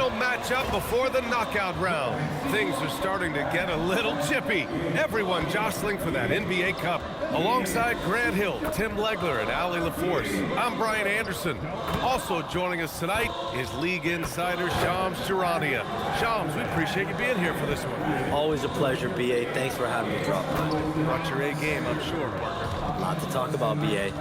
final matchup before the knockout round. Things are starting to get a little chippy. Everyone jostling for that NBA Cup. Alongside Grant Hill, Tim Legler, and Ali LaForce, I'm Brian Anderson. Also joining us tonight is League Insider Shams Charania. Shams, we appreciate you being here for this one. Always a pleasure, B.A. Thanks for having me, Drop. Brought your A game, I'm sure, partner. A lot to talk about, B.A.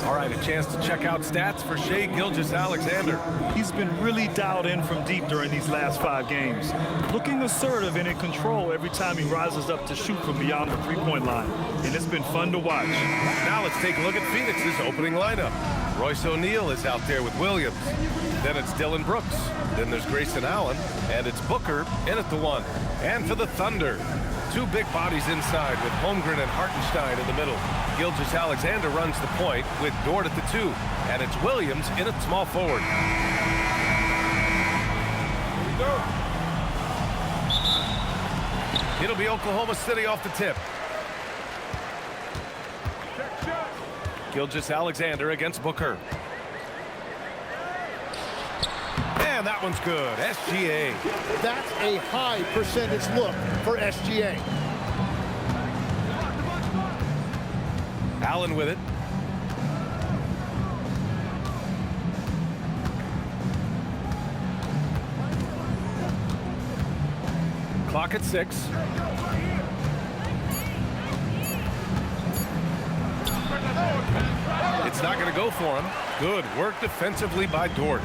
All right, a chance to check out stats for Shai Gilgeous-Alexander. He's been really dialed in from deep during these last 5 games. Looking assertive and in control every time he rises up to shoot from beyond the three-point line. And it's been fun to watch. Now let's take a look at Phoenix's opening lineup. Royce O'Neal is out there with Williams. Then it's Dylan Brooks. Then there's Grayson Allen. And it's Booker in at the 1. And for the Thunder, 2 big bodies inside with Holmgren and Hartenstein in the middle. Gilgeous-Alexander runs the point with Dort at the 2. And it's Williams in at small forward. It'll be Oklahoma City off the tip. Gilgeous-Alexander against Booker. And that one's good. SGA. That's a high percentage look for SGA. Allen with it. Clock at 6. It's not going to go for him. Good work defensively by Dort.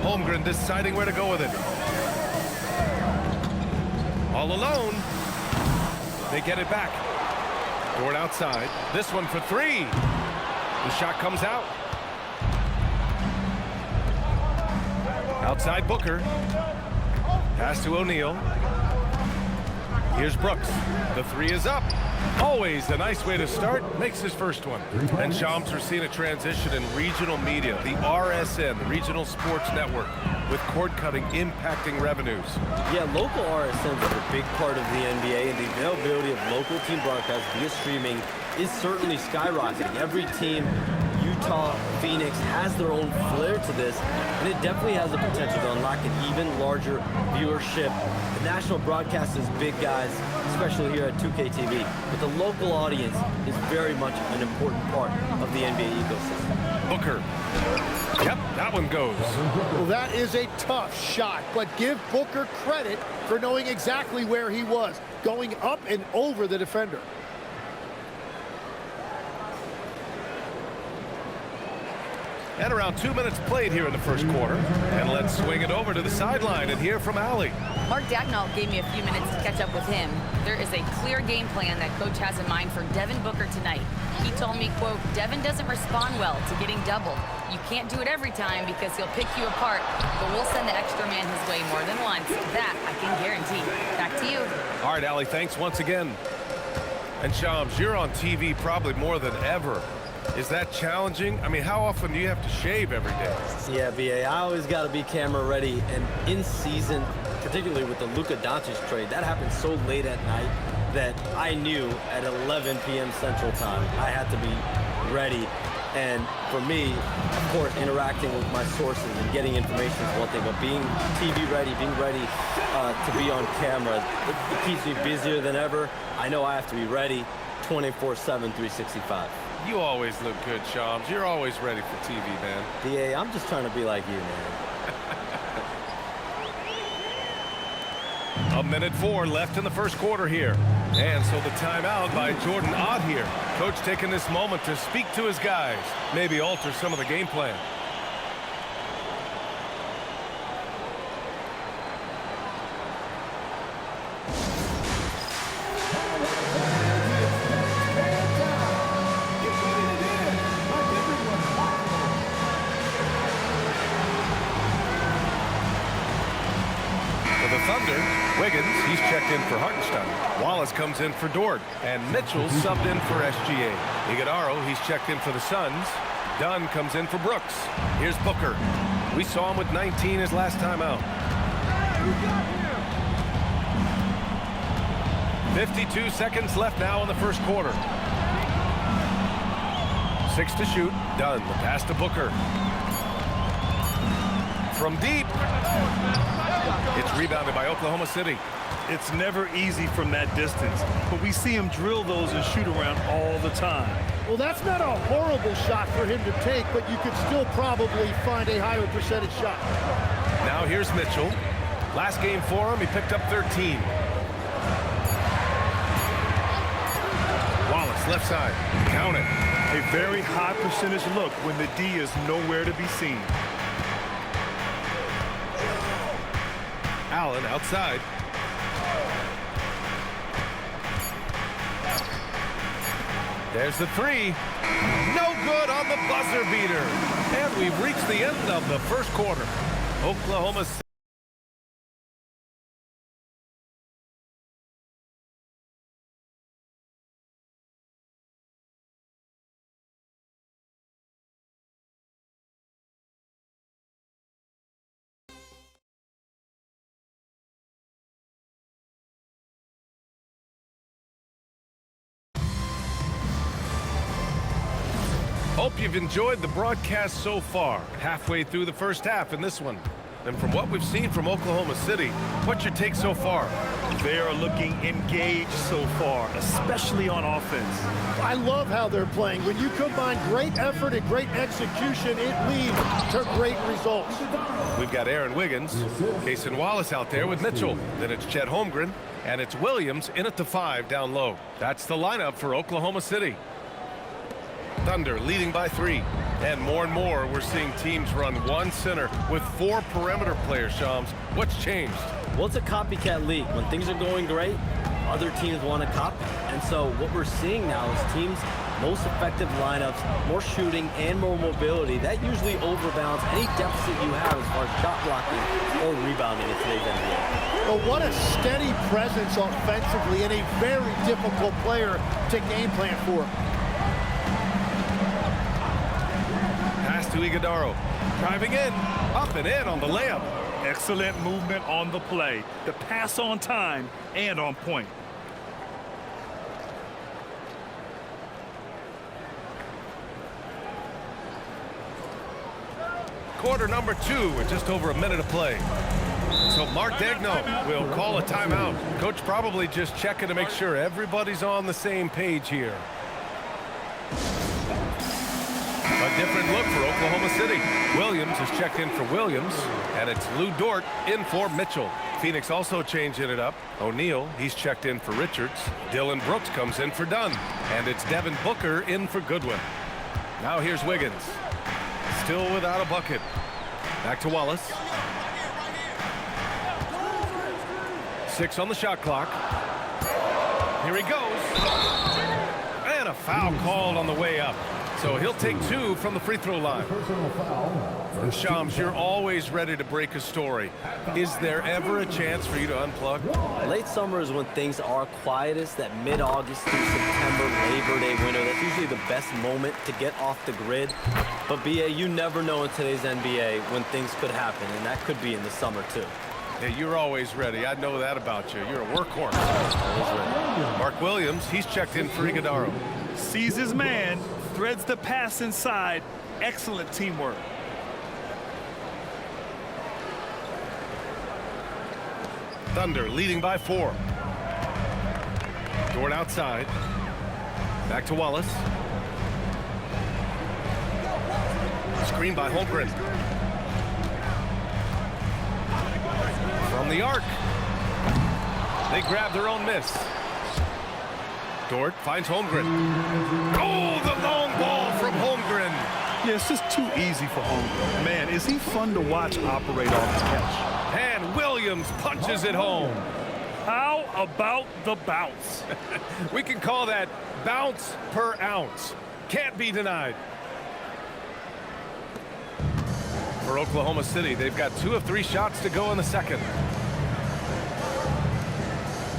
Holmgren deciding where to go with it. All alone. They get it back. Dort outside. This one for 3. The shot comes out. Outside Booker. Pass to O'Neal. Here's Brooks. The 3 is up. Always a nice way to start. Makes his first one. And Shams, we're seeing a transition in regional media. The RSN, the Regional Sports Network, with cord cutting impacting revenues. Yeah, local RSNs are a big part of the NBA, and the availability of local team broadcasts via streaming is certainly skyrocketing. Every team, Utah, Phoenix, has their own flair to this, and it definitely has the potential to unlock an even larger viewership. The national broadcast is big, guys, especially here at 2K TV, but the local audience is very much an important part of the NBA ecosystem. Booker. Yep, that one goes. Well, that is a tough shot, but give Booker credit for knowing exactly where he was, going up and over the defender. And around 2 minutes played here in the first quarter. And let's swing it over to the sideline and hear from Ali. Mark Dagnall gave me a few minutes to catch up with him. There is a clear game plan that coach has in mind for Devin Booker tonight. He told me, quote, Devin doesn't respond well to getting doubled. You can't do it every time because he'll pick you apart, but we'll send the extra man his way more than once. That I can guarantee. Back to you. All right, Ali, thanks once again. And Shams, you're on TV probably more than ever. Is that challenging? I mean, how often do you have to shave every day? Yeah, B.A., I always got to be camera ready, and in season, particularly with the Luka Doncic trade, that happened so late at night that I knew at 11 p.m. Central Time I had to be ready. And for me, of course, interacting with my sources and getting information is one thing, but being TV ready, being ready to be on camera, it keeps me busier than ever. I know I have to be ready 24/7, 365. You always look good, Shams. You're always ready for TV, man. B.A., I'm just trying to be like you, man. 1:04 left in the first quarter here. And so the timeout by Jordan Ott here. Coach taking this moment to speak to his guys, maybe alter some of the game plan. Thunder, Wiggins, he's checked in for Hartenstein. Wallace comes in for Dort. And Mitchell's subbed in for SGA. Iguodaro, he's checked in for the Suns. Dunn comes in for Brooks. Here's Booker. We saw him with 19 his last time out. 52 seconds left now in the first quarter. 6 to shoot. Dunn, the pass to Booker. From deep. It's rebounded by Oklahoma City. It's never easy from that distance, but we see him drill those and shoot around all the time. Well, that's not a horrible shot for him to take, but you could still probably find a higher percentage shot. Now here's Mitchell. Last game for him, he picked up 13. Wallace, left side. Count it. A very high percentage look when the D is nowhere to be seen. Allen outside. There's the three. No good on the buzzer beater. And we've reached the end of the first quarter. Oklahoma City. Hope you've enjoyed the broadcast so far. Halfway through the first half in this one. And from what we've seen from Oklahoma City, what's your take so far? They are looking engaged so far, especially on offense. I love how they're playing. When you combine great effort and great execution, it leads to great results. We've got Aaron Wiggins, Cason Wallace out there with Mitchell. Then it's Chet Holmgren, and it's Williams in at the 5 down low. That's the lineup for Oklahoma City. Thunder leading by 3. And more we're seeing teams run one center with 4 perimeter players, Shams. What's changed? Well, it's a copycat league. When things are going great, other teams want to copy. And so what we're seeing now is teams' most effective lineups, more shooting and more mobility. That usually overbalances any deficit you have as far as shot blocking or rebounding in today's NBA. But what a steady presence offensively and a very difficult player to game plan for. To Iguodaro, driving in, up and in on the layup. Excellent movement on the play. The pass on time and on point. Quarter number 2 with just over a minute to play. So Mark Daigneault will call a timeout. Coach probably just checking to make sure everybody's on the same page here. A different look for Oklahoma City. Williams is checked in for Williams, and it's Lou Dort in for Mitchell. Phoenix also changing it up. O'Neal, he's checked in for Richards. Dylan Brooks comes in for Dunn, and it's Devin Booker in for Goodwin. Now here's Wiggins. Still without a bucket. Back to Wallace. 6 on the shot clock. Here he goes. And a foul called on the way up. So he'll take 2 from the free throw line. Shams, you're always ready to break a story. Is there ever a chance for you to unplug? Late summer is when things are quietest, that mid-August through September Labor Day window. That's usually the best moment to get off the grid. But BA, you never know in today's NBA when things could happen, and that could be in the summer too. Yeah, you're always ready. I know that about you. You're a workhorse. Mark Williams, he's checked in for Iguodaro. Sees his man, threads the pass inside. Excellent teamwork. Thunder leading by 4. Dort outside. Back to Wallace. Screen by Holmgren. From the arc. They grab their own miss. Dort finds Holmgren. Oh, the long ball from Holmgren. Yeah, it's just too easy for Holmgren. Man, is he fun to watch operate off the catch. And Williams punches it home. How about the bounce? We can call that bounce per ounce. Can't be denied. For Oklahoma City, they've got 2 of 3 shots to go in the second.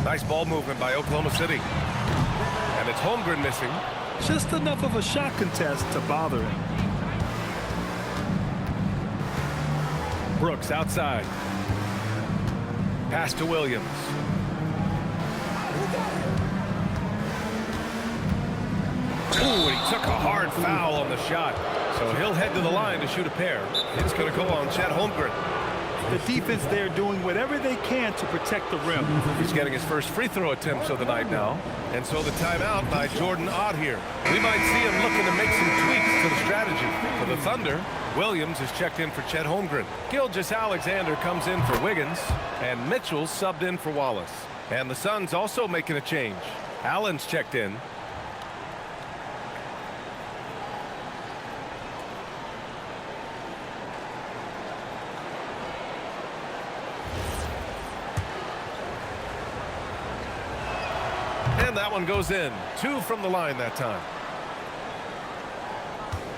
Nice ball movement by Oklahoma City. And it's Holmgren missing. Just enough of a shot contest to bother him. Brooks outside. Pass to Williams. Ooh, and he took a hard foul on the shot. So he'll head to the line to shoot a pair. It's going to go on Chet Holmgren. The defense there doing whatever they can to protect the rim. He's getting his first free throw attempts of the night now. And so the timeout by Jordan Ott here. We might see him looking to make some tweaks to the strategy. For the Thunder, Williams is checked in for Chet Holmgren. Gilgeous-Alexander comes in for Wiggins. And Mitchell subbed in for Wallace. And the Suns also making a change. Allen's checked in. And that one goes in. 2 from the line that time.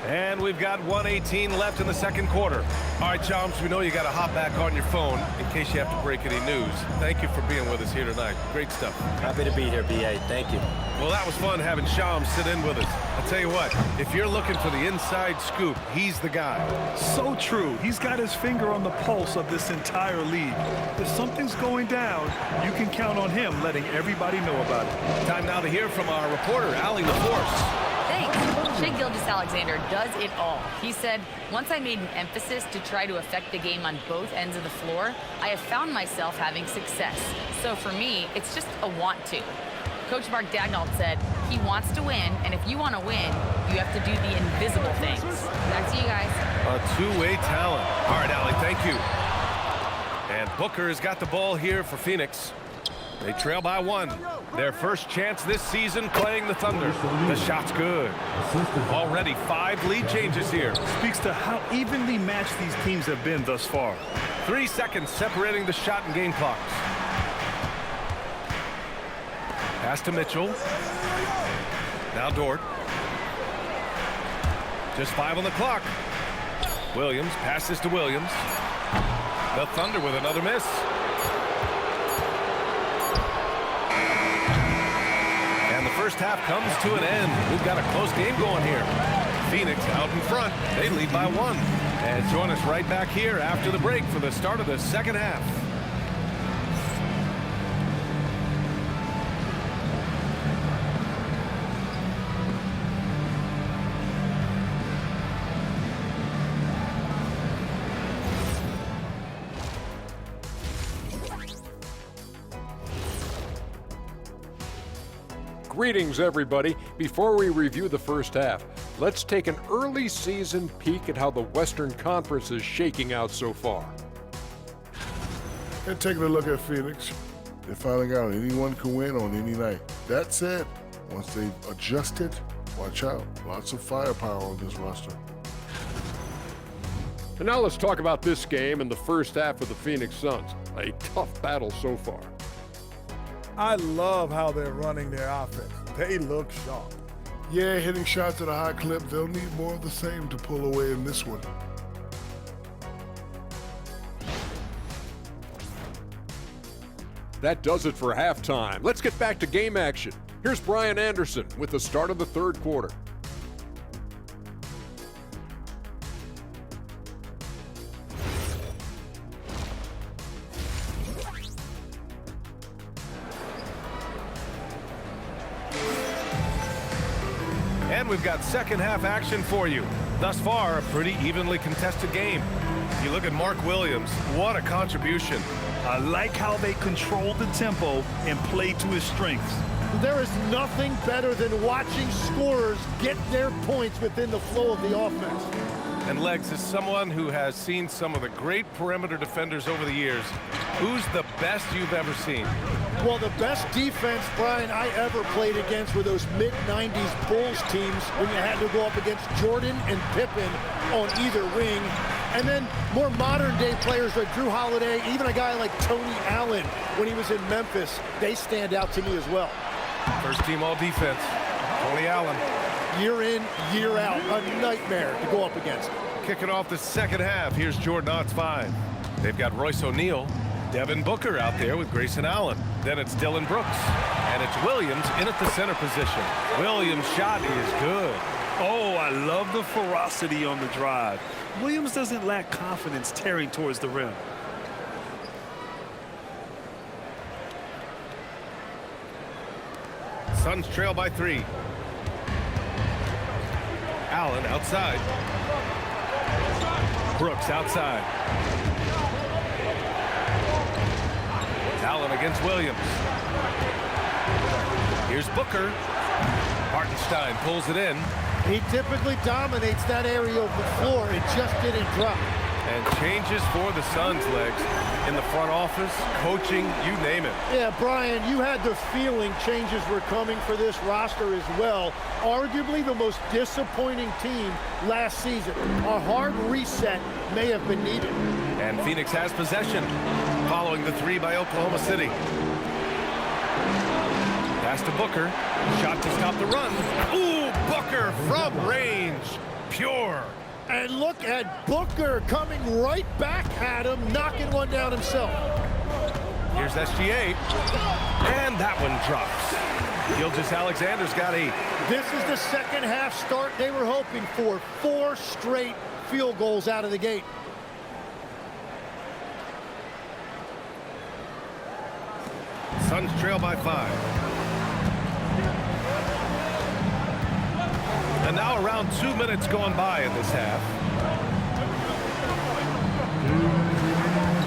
And we've got 1:18 left in the second quarter. All right, Chomps, we know you got to hop back on your phone in case you have to break any news. Thank you for being with us here tonight. Great stuff. Happy to be here, BA. Thank you. Well, that was fun having Shams sit in with us. I'll tell you what, if you're looking for the inside scoop, he's the guy. So true. He's got his finger on the pulse of this entire league. If something's going down, you can count on him letting everybody know about it. Time now to hear from our reporter, Allie LaForce. Thanks. Shai Gilgeous-Alexander does it all. He said, once I made an emphasis to try to affect the game on both ends of the floor, I have found myself having success. So for me, it's just a want to. Coach Mark Daigneault said he wants to win, and if you want to win, you have to do the invisible things. Back to you guys. A two-way talent. All right, Allie, thank you. And Booker has got the ball here for Phoenix. They trail by 1. Their first chance this season playing the Thunder. The shot's good. Already 5 lead changes here. Speaks to how evenly matched these teams have been thus far. 3 seconds separating the shot and game clocks. Pass to Mitchell. Now Dort. Just 5 on the clock. Williams passes to Williams. The Thunder with another miss. First half comes to an end. We've got a close game going here. Phoenix out in front. They lead by 1. And join us right back here after the break for the start of the second half. Greetings, everybody. Before we review the first half, let's take an early season peek at how the Western Conference is shaking out so far. And taking a look at Phoenix, they're finding out anyone can win on any night. That said, once they've adjusted, watch out. Lots of firepower on this roster. And now let's talk about this game and the first half of the Phoenix Suns. A tough battle so far. I love how they're running their offense. They look sharp. Yeah, hitting shots at a high clip. They'll need more of the same to pull away in this one. That does it for halftime. Let's get back to game action. Here's Brian Anderson with the start of the third quarter. And we've got second half action for you. Thus far, a pretty evenly contested game. You look at Mark Williams, what a contribution. I like how they control the tempo and play to his strengths. There is nothing better than watching scorers get their points within the flow of the offense. And Legs, is someone who has seen some of the great perimeter defenders over the years. Who's the best you've ever seen? Well, the best defense, Brian, I ever played against were those mid-90s Bulls teams when you had to go up against Jordan and Pippen on either wing. And then more modern-day players like Drew Holiday, even a guy like Tony Allen when he was in Memphis, they stand out to me as well. First team all defense, Tony Allen. Year in, year out, a nightmare to go up against. Kicking off the second half, here's Jordan Ott's 5. They've got Royce O'Neal, Devin Booker out there with Grayson Allen. Then it's Dillon Brooks, and it's Williams in at the center position. Williams' shot is good. Oh, I love the ferocity on the drive. Williams doesn't lack confidence tearing towards the rim. Suns trail by 3. Allen outside. Brooks outside. Allen against Williams. Here's Booker. Hartenstein pulls it in. He typically dominates that area of the floor. It just didn't drop. And changes for the Suns, Legs. In the front office, coaching, you name it. Yeah, Brian, you had the feeling changes were coming for this roster as well. Arguably the most disappointing team last season. A hard reset may have been needed. And Phoenix has possession, following the three by Oklahoma City. Pass to Booker. Shot to stop the run. Ooh, Booker from range. Pure. And look at Booker coming right back at him, knocking one down himself. Here's SGA. And that one drops. Gilgeous-Alexander's got 8. This is the second half start they were hoping for. 4 straight field goals out of the gate. Suns trail by 5. And now around 2 minutes going by in this half.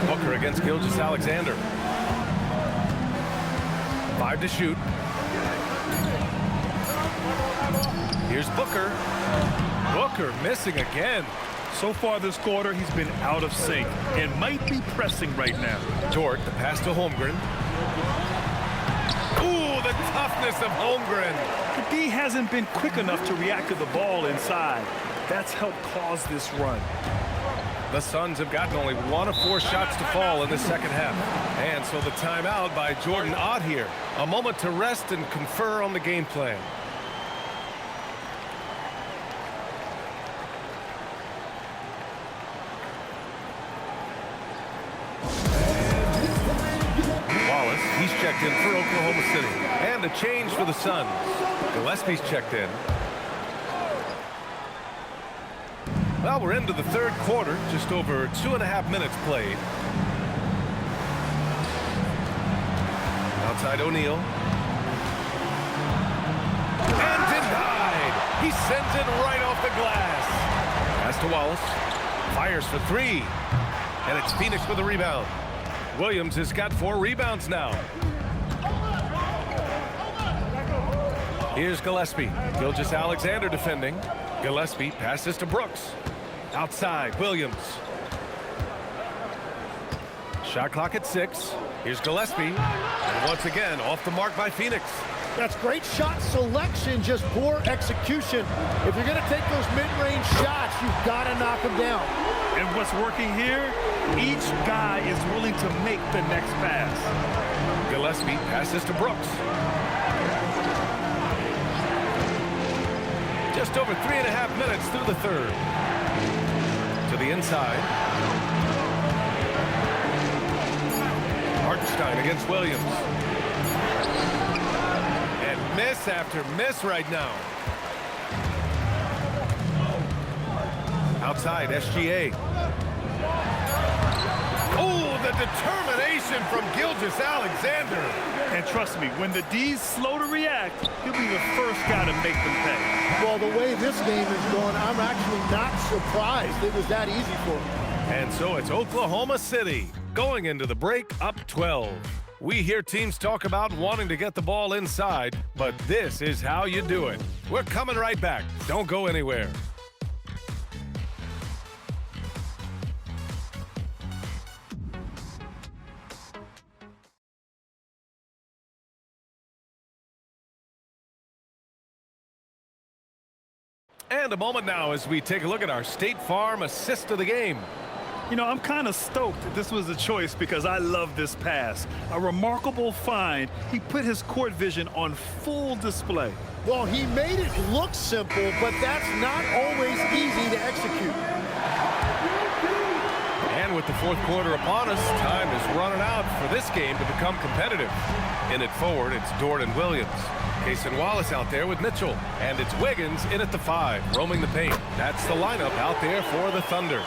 Booker against Gilgeous-Alexander. 5 to shoot. Here's Booker. Booker missing again. So far this quarter, he's been out of sync and might be pressing right now. Dort, the pass to Holmgren. Ooh, the toughness of Holmgren. The D hasn't been quick enough to react to the ball inside. That's helped cause this run. The Suns have gotten only 1 of 4 shots to fall in the second half. And so the timeout by Jordan Ott here. A moment to rest and confer on the game plan. Wallace, he's checked in for Oklahoma City. And a change for the Suns. Gillespie's checked in. Well, we're into the third quarter, just over 2.5 minutes played. Outside O'Neal. And denied! He sends it right off the glass. Pass to Wallace. Fires for 3. And it's Phoenix with a rebound. Williams has got 4 rebounds now. Here's Gillespie. Gilgeous-Alexander defending. Gillespie passes to Brooks. Outside, Williams. Shot clock at 6. Here's Gillespie. And once again, off the mark by Phoenix. That's great shot selection, just poor execution. If you're going to take those mid-range shots, you've got to knock them down. And what's working here, each guy is willing to make the next pass. Gillespie passes to Brooks. Just over 3.5 minutes through the third. To the inside. Hartenstein against Williams. And miss after miss right now. Outside, SGA. Oh, the determination from Gilgeous-Alexander. And trust me, when the D's slow to react, he'll be the first guy to make them pay. Well, the way this game is going, I'm actually not surprised it was that easy for him. And so it's Oklahoma City going into the break up 12. We hear teams talk about wanting to get the ball inside, but this is how you do it. We're coming right back. Don't go anywhere. And a moment now as we take a look at our State Farm assist of the game. You know, I'm kind of stoked that this was a choice because I love this pass. A remarkable find. He put his court vision on full display. Well, he made it look simple, but that's not always easy to execute. And with the fourth quarter upon us, time is running out for this game to become competitive. In it forward, it's Dort and Williams. Cason Wallace out there with Mitchell. And it's Wiggins in at the 5, roaming the paint. That's the lineup out there for the Thunder.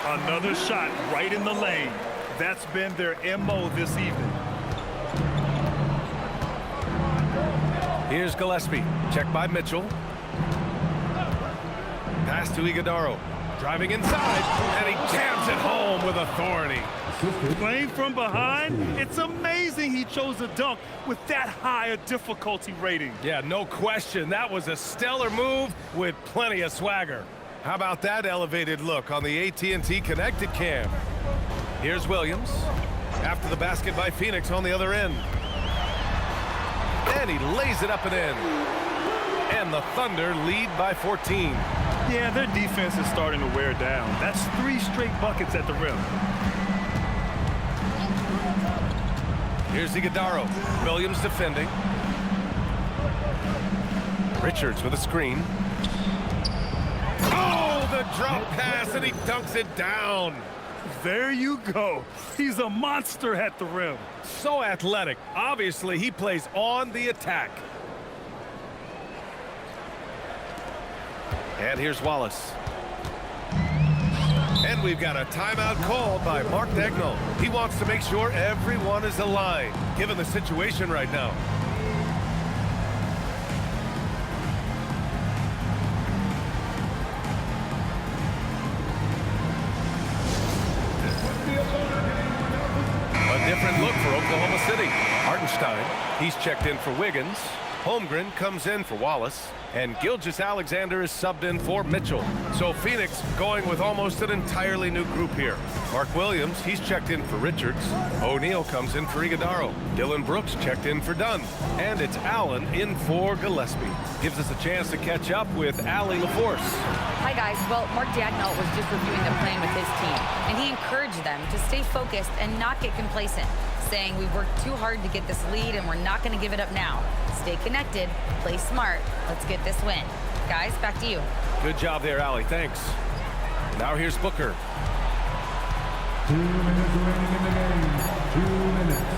Another shot right in the lane. That's been their MO this evening. Here's Gillespie. Checked by Mitchell. Pass to Iguodaro. Driving inside, and he jams it home with authority. Playing from behind, it's amazing he chose a dunk with that high a difficulty rating. Yeah, no question. That was a stellar move with plenty of swagger. How about that elevated look on the AT&T Connected Cam? Here's Williams. After the basket by Phoenix on the other end. And he lays it up and in. And the Thunder lead by 14. Yeah, their defense is starting to wear down. That's 3 straight buckets at the rim. Here's Iguodaro. Williams defending. Richards with a screen. Oh, the drop pass, and he dunks it down. There you go. He's a monster at the rim. So athletic. Obviously, he plays on the attack. And here's Wallace. And we've got a timeout called by Mark Dagnall. He wants to make sure everyone is aligned, given the situation right now. A different look for Oklahoma City. Hartenstein, he's checked in for Wiggins. Holmgren comes in for Wallace. And Gilgeous-Alexander is subbed in for Mitchell. So Phoenix going with almost an entirely new group here. Mark Williams, he's checked in for Richards. O'Neal comes in for Iguodaro. Dylan Brooks checked in for Dunn. And it's Allen in for Gillespie. Gives us a chance to catch up with Allie LaForce. Hi, guys. Well, Mark Dagnall was just reviewing the plan with his team, and he encouraged them to stay focused and not get complacent, saying we've worked too hard to get this lead, and we're not going to give it up now. Stay connected, play smart. Let's get this win. Guys, back to you. Good job there, Allie. Thanks. Now here's Booker. 2 minutes remaining in the game. 2 minutes.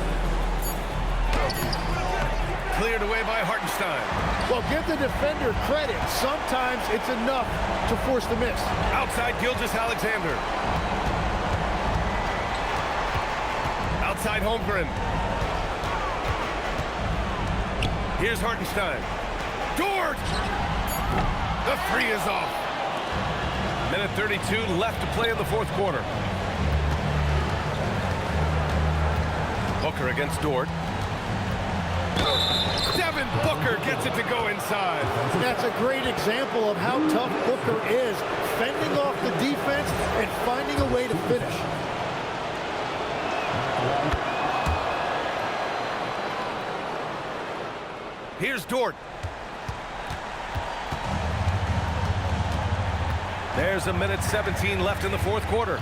Cleared away by Hartenstein. Well, give the defender credit. Sometimes it's enough to force the miss. Outside Gilgeous-Alexander. Outside Holmgren. Here's Hartenstein. Dort! The 3 is off. Minute 32 left to play in the fourth quarter. Booker against Dort. Devin Booker gets it to go inside. That's a great example of how tough Booker is, fending off the defense and finding a way to finish. Here's Dort. There's a minute 17 left in the fourth quarter.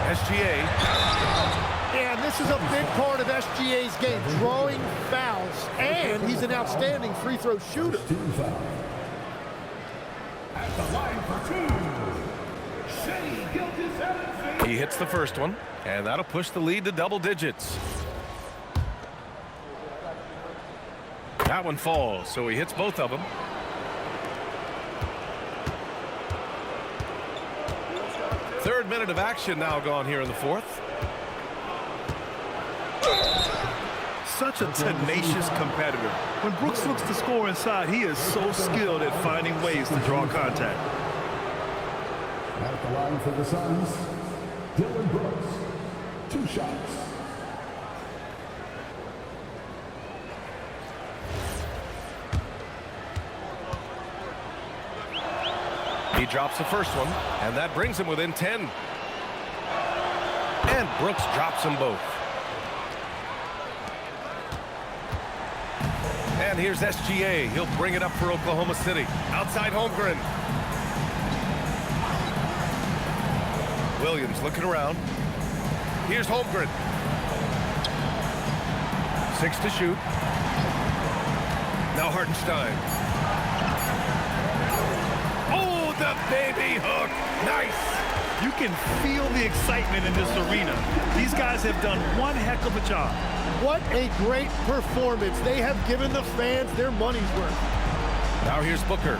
SGA. And this is a big part of SGA's game, drawing fouls, and he's an outstanding free throw shooter. At the line for 2, Shea Gilgeous-Alexander. He hits the first one, and that'll push the lead to double digits. That one falls, so he hits both of them. Third minute of action now gone here in the fourth. Such a tenacious competitor. When Brooks looks to score inside, he is so skilled at finding ways to draw contact. At the line for the Suns, Dylan Brooks. 2 shots. He drops the first one, and that brings him within 10. And Brooks drops them both. And here's SGA. He'll bring it up for Oklahoma City. Outside Holmgren. Williams looking around. Here's Holmgren. 6 to shoot. Now Hartenstein. Oh, the baby hook. Nice. You can feel the excitement in this arena. These guys have done one heck of a job. What a great performance. They have given the fans their money's worth. Now here's Booker.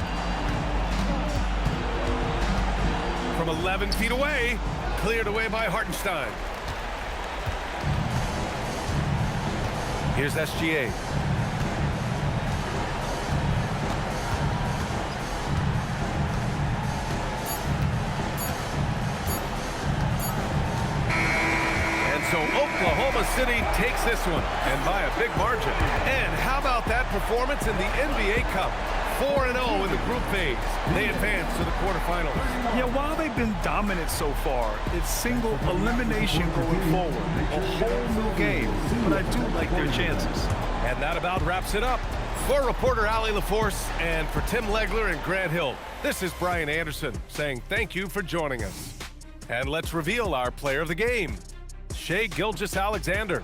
From 11 feet away, cleared away by Hartenstein. Here's SGA. Oklahoma City takes this one, and by a big margin. And how about that performance in the NBA Cup? 4-0 in the group phase. They advance to the quarterfinals. Yeah, while they've been dominant so far, it's single elimination going forward. A whole new game, but I do like their chances. And that about wraps it up. For reporter Allie LaForce and for Tim Legler and Grant Hill, this is Brian Anderson saying thank you for joining us. And let's reveal our player of the game, Shai Gilgeous-Alexander.